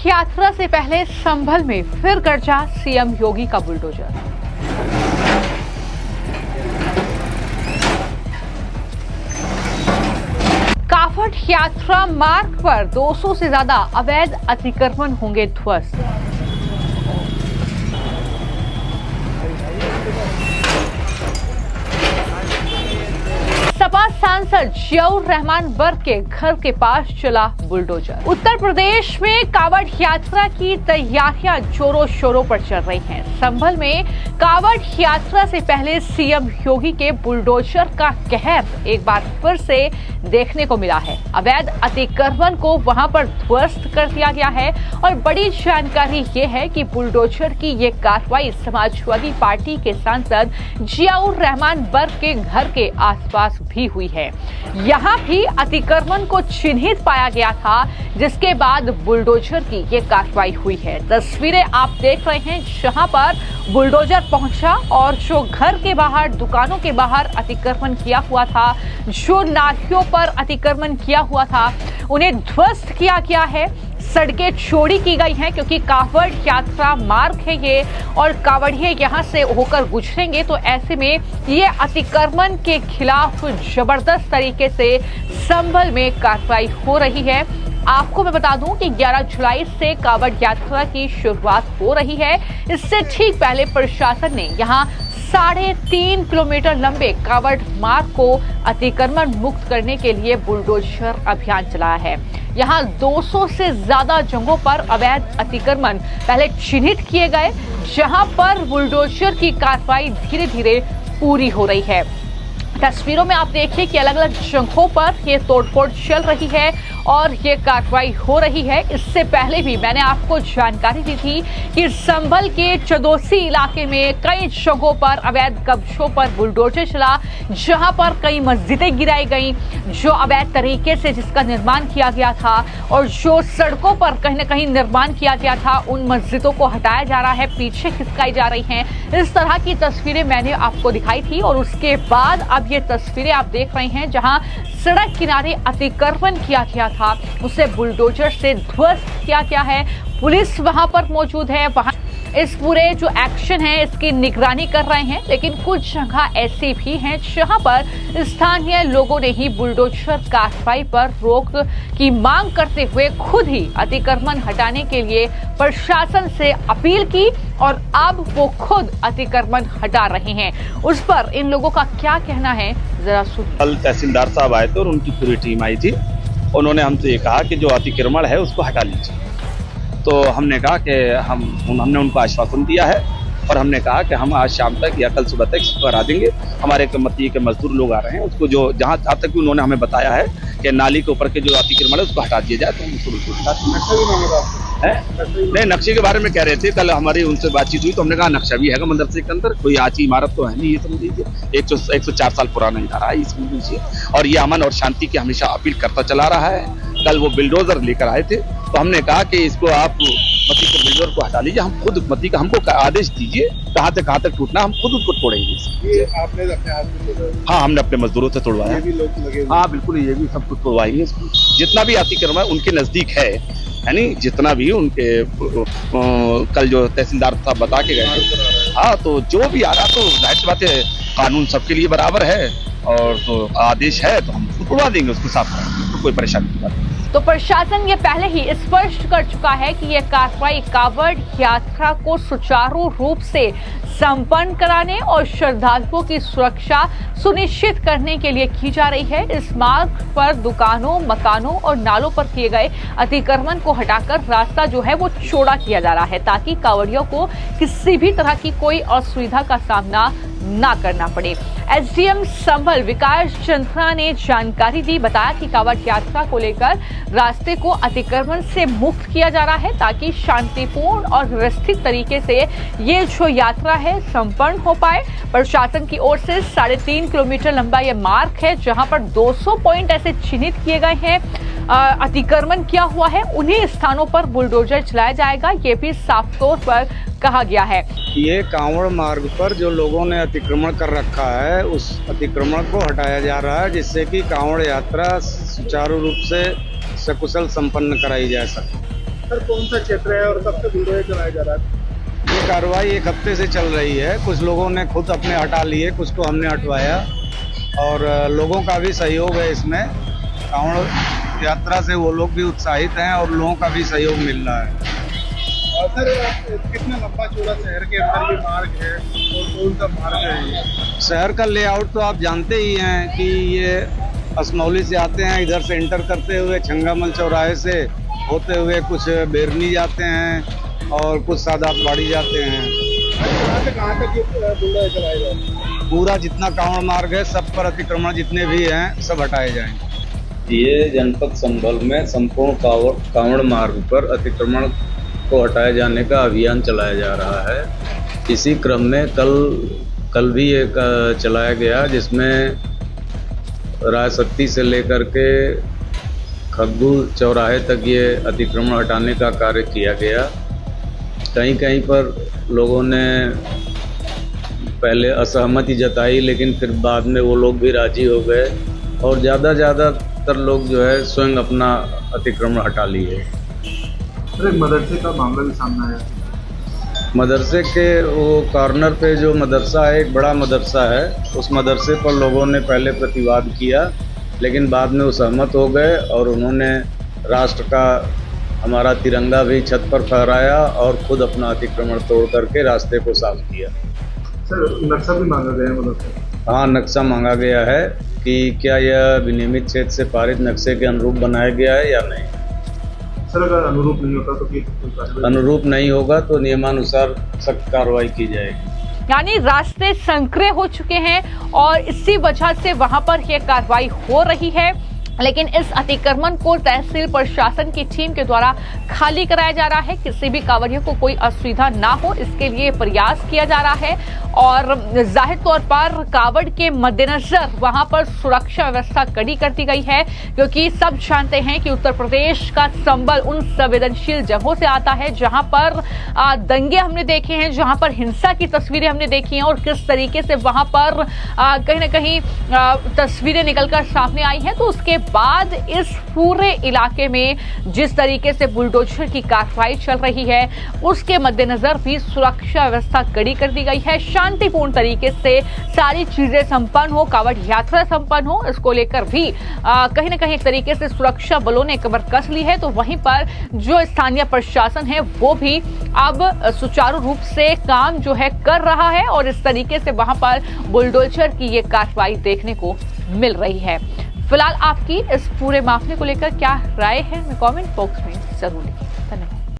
यात्रा से पहले संभल में फिर गरजा सीएम योगी का बुलडोजर। कावड़ यात्रा मार्ग पर 200 से ज्यादा अवैध अतिक्रमण होंगे ध्वस्त। सपा सांसद जियाउर रहमान बर्क के घर के पास चला बुलडोजर। उत्तर प्रदेश में कावड़ यात्रा की तैयारियां जोरों शोरों पर चल रही हैं। संभल में कावड़ यात्रा से पहले सीएम योगी के बुलडोजर का कहर एक बार फिर से देखने को मिला है। अवैध अतिक्रमण को वहां पर ध्वस्त कर दिया गया है और बड़ी जानकारी ये है कि बुलडोजर की ये कार्रवाई समाजवादी पार्टी के सांसद जियाउर रहमान बर्क के घर के आसपास भी हुई है। यहाँ भी अतिक्रमण को चिन्हित पाया गया था, जिसके बाद बुलडोजर की ये कार्रवाई हुई है। तस्वीरें आप देख रहे हैं जहां पर बुलडोजर पहुंचा और जो घर के बाहर, दुकानों के बाहर अतिक्रमण किया हुआ था, जो नालियों पर अतिक्रमण किया हुआ था, उन्हें ध्वस्त किया गया है। सड़कें चौड़ी की गई हैं क्योंकि कावड़ यात्रा मार्ग है ये और कावड़िये यहाँ से होकर गुजरेंगे, तो ऐसे में ये अतिक्रमण के खिलाफ जबरदस्त तरीके से संभल में कार्रवाई हो रही है। आपको मैं बता दूं कि 11 जुलाई से कावड़ यात्रा की शुरुआत हो रही है। इससे ठीक पहले प्रशासन ने यहाँ 3.5 किलोमीटर लंबे कावड़ मार्ग को अतिक्रमण मुक्त करने के लिए बुलडोजर अभियान चलाया है। यहाँ 200 से ज्यादा जगहों पर अवैध अतिक्रमण पहले चिन्हित किए गए, जहां पर बुलडोजर की कार्रवाई धीरे धीरे पूरी हो रही है। तस्वीरों में आप देखिए कि अलग अलग जगहों पर ये तोड़फोड़ चल रही है और ये कार्रवाई हो रही है। इससे पहले भी मैंने आपको जानकारी दी थी कि संभल के चदोसी इलाके में कई जगहों पर अवैध कब्जों पर बुलडोजर चला, जहां पर कई मस्जिदें गिराई गई जो अवैध तरीके से जिसका निर्माण किया गया था, और जो सड़कों पर कहीं न कहीं निर्माण किया गया था उन मस्जिदों को हटाया जा रहा है, पीछे खिसकाई जा रही हैं। इस तरह की तस्वीरें मैंने आपको दिखाई थी और उसके बाद अब ये तस्वीरें आप देख रहे हैं जहां सड़क किनारे अतिक्रमण किया गया था, उसे बुलडोजर से ध्वस्त किया गया है। पुलिस वहां पर मौजूद है, वहां इस पूरे जो एक्शन है इसकी निगरानी कर रहे हैं। लेकिन कुछ जगह ऐसी भी हैं जहां पर स्थानीय लोगों ने ही बुलडोजर कार्रवाई पर रोक की मांग करते हुए खुद ही अतिक्रमण हटाने के लिए प्रशासन से अपील की और अब वो खुद अतिक्रमण हटा रहे हैं। उस पर इन लोगों का क्या कहना है, जरा सुनिए। कल तहसीलदार साहब आए थे और उनकी पूरी टीम आई थी। उन्होंने हमसे ये कहा कि जो अतिक्रमण है उसको हटा लीजिए। तो हमने कहा कि हमने उनको आश्वासन दिया है और हमने कहा कि हम आज शाम तक या कल सुबह तक इसको करा देंगे। हमारे कमती के मजदूर लोग आ रहे हैं, उसको जो जहाँ तक भी उन्होंने हमें बताया है कि नाली के ऊपर के जो अतिक्रमण है उसको हटा दिया जाए, तो हम उसको नहीं, नक्शे के बारे में कह रहे थे। कल हमारी उनसे बातचीत हुई तो हमने कहा नक्शा भी है मदरसे के अंदर, कोई आची इमारत तो है नहीं, ये समझ लीजिए 104 साल पुराना इदारा है, ये समझ लीजिए। और ये अमन और शांति की हमेशा अपील करता चला रहा है। कल वो बिल्डोजर लेकर आए थे तो हमने कहा कि इसको आप मती के बिल्डोजर को हटा लीजिए, हम खुद मती का हमको आदेश दीजिए कहाँ तक टूटना, हम खुद उसको तोड़ेंगे। ये आपने अपने हाथ में तोड़ा? हाँ, हमने अपने मजदूरों से तोड़वाया। ये भी लोग लगे? हाँ बिल्कुल, ये भी सब कुछ तोड़वाएंगे। जितना भी अतिक्रमण उनके नजदीक है, यानी जितना भी उनके कल जो तहसीलदार साहब बता के गए थे, हाँ, तो जो भी आ रहा तो जाहिर सी बात है कानून सबके लिए बराबर है और तो आदेश है तो हम तोड़वा देंगे, उसको साफ करेंगे, तो कोई परेशानी नहीं बात। तो प्रशासन ये पहले ही स्पष्ट कर चुका है कि यह कार्रवाई कावड़ यात्रा को सुचारू रूप से संपन्न कराने और श्रद्धालुओं की सुरक्षा सुनिश्चित करने के लिए की जा रही है। इस मार्ग पर दुकानों, मकानों और नालों पर किए गए अतिक्रमण को हटाकर रास्ता जो है वो चौड़ा किया जा रहा है ताकि कांवड़ियों को किसी भी तरह की कोई असुविधा का सामना ना करना पड़े। एसडीएम संभल विकास चंद्रा ने जानकारी दी, बताया कि कावड़ यात्रा को लेकर रास्ते को अतिक्रमण से मुक्त किया जा रहा है ताकि शांतिपूर्ण और व्यवस्थित तरीके से ये जो यात्रा है संपन्न हो पाए। प्रशासन की ओर से 3.5 किलोमीटर लंबा ये मार्ग है जहां पर 200 पॉइंट ऐसे चिन्हित किए गए हैं, अतिक्रमण किया हुआ है, उन्हीं स्थानों पर बुलडोजर चलाया जाएगा, ये भी साफ तौर पर कहा गया है। ये कांवड़ मार्ग पर जो लोगों ने अतिक्रमण कर रखा है उस अतिक्रमण को हटाया जा रहा है जिससे कि कांवड़ यात्रा सुचारू रूप से सकुशल संपन्न कराई जा सके। सर कौन सा क्षेत्र है और कब से बुलडोजर चलाया जा रहा है? ये कार्रवाई एक हफ्ते से चल रही है। कुछ लोगों ने खुद अपने हटा लिए, कुछ को हमने हटवाया और लोगों का भी सहयोग है इसमें। कांवड़ यात्रा से वो लोग भी उत्साहित हैं और लोगों का भी सहयोग मिल रहा है। और सर कितना लंबा चौड़ा शहर के अंदर भी मार्ग है और कौन सा मार्ग है ये? शहर का लेआउट तो आप जानते ही हैं कि ये असमौली से आते हैं, इधर से एंटर करते हुए छंगामल चौराहे से होते हुए कुछ बेरनी जाते हैं और कुछ सादातवाड़ी जाते हैं। कहाँ से कहाँ तक ये बुलडोजर चलाया जा रहा है? पूरा जितना कांवड़ मार्ग है सब पर अतिक्रमण जितने भी हैं सब हटाए जाएंगे। ये जनपद संभल में संपूर्ण कांवड़ मार्ग पर अतिक्रमण को हटाए जाने का अभियान चलाया जा रहा है। इसी क्रम में कल भी एक चलाया गया जिसमें रायसत्ती से लेकर के खग्गू चौराहे तक ये अतिक्रमण हटाने का कार्य किया गया। कहीं कहीं पर लोगों ने पहले असहमति जताई, लेकिन फिर बाद में वो लोग भी राजी हो गए और ज़्यादातर लोग जो है स्वयं अपना अतिक्रमण हटा लिए। सर एक मदरसे का मामला भी सामने आया। मदरसे के वो कॉर्नर पे जो मदरसा है, एक बड़ा मदरसा है, उस मदरसे पर लोगों ने पहले प्रतिवाद किया, लेकिन बाद में वो सहमत हो गए और उन्होंने राष्ट्र का हमारा तिरंगा भी छत पर फहराया और खुद अपना अतिक्रमण तोड़ करके रास्ते को साफ किया। सर नक्शा भी मांगा गया है मदरसे? हाँ, नक्शा मांगा गया है कि क्या यह विनियमित क्षेत्र से पारित नक्शे के अनुरूप बनाया गया है या नहीं। सर अगर अनुरूप नहीं होता तो क्या? अनुरूप नहीं होगा तो नियमानुसार सख्त कार्रवाई की जाएगी। यानी रास्ते संकरे हो चुके हैं और इसी वजह से वहां पर यह कार्रवाई हो रही है, लेकिन इस अतिक्रमण को तहसील प्रशासन की टीम के द्वारा खाली कराया जा रहा है। किसी भी कांवड़ियों को कोई असुविधा ना हो, इसके लिए प्रयास किया जा रहा है और जाहिर तौर पर कांवड़ के मद्देनजर वहां पर सुरक्षा व्यवस्था कड़ी कर दी गई है, क्योंकि सब जानते हैं कि उत्तर प्रदेश का संबल उन संवेदनशील जगहों से आता है जहां पर दंगे हमने देखे हैं, जहां पर हिंसा की तस्वीरें हमने देखी हैं और किस तरीके से वहां पर कहीं ना कहीं तस्वीरें निकलकर सामने आई हैं। तो उसके बाद इस पूरे इलाके में जिस तरीके से बुलडोजर की कार्रवाई चल रही है, उसके मद्देनजर भी सुरक्षा व्यवस्था कड़ी कर दी गई है। शांतिपूर्ण तरीके से सारी चीजें संपन्न हो, कांवड़ यात्रा संपन्न हो, इसको लेकर भी कहीं ना कहीं एक तरीके से सुरक्षा बलों ने कमर कस ली है। तो वहीं पर जो स्थानीय प्रशासन है वो भी अब सुचारू रूप से काम जो है कर रहा है और इस तरीके से वहां पर बुलडोजर की ये कार्रवाई देखने को मिल रही है। फिलहाल आपकी इस पूरे मामले को लेकर क्या राय है, कमेंट बॉक्स में जरूर लिखिए।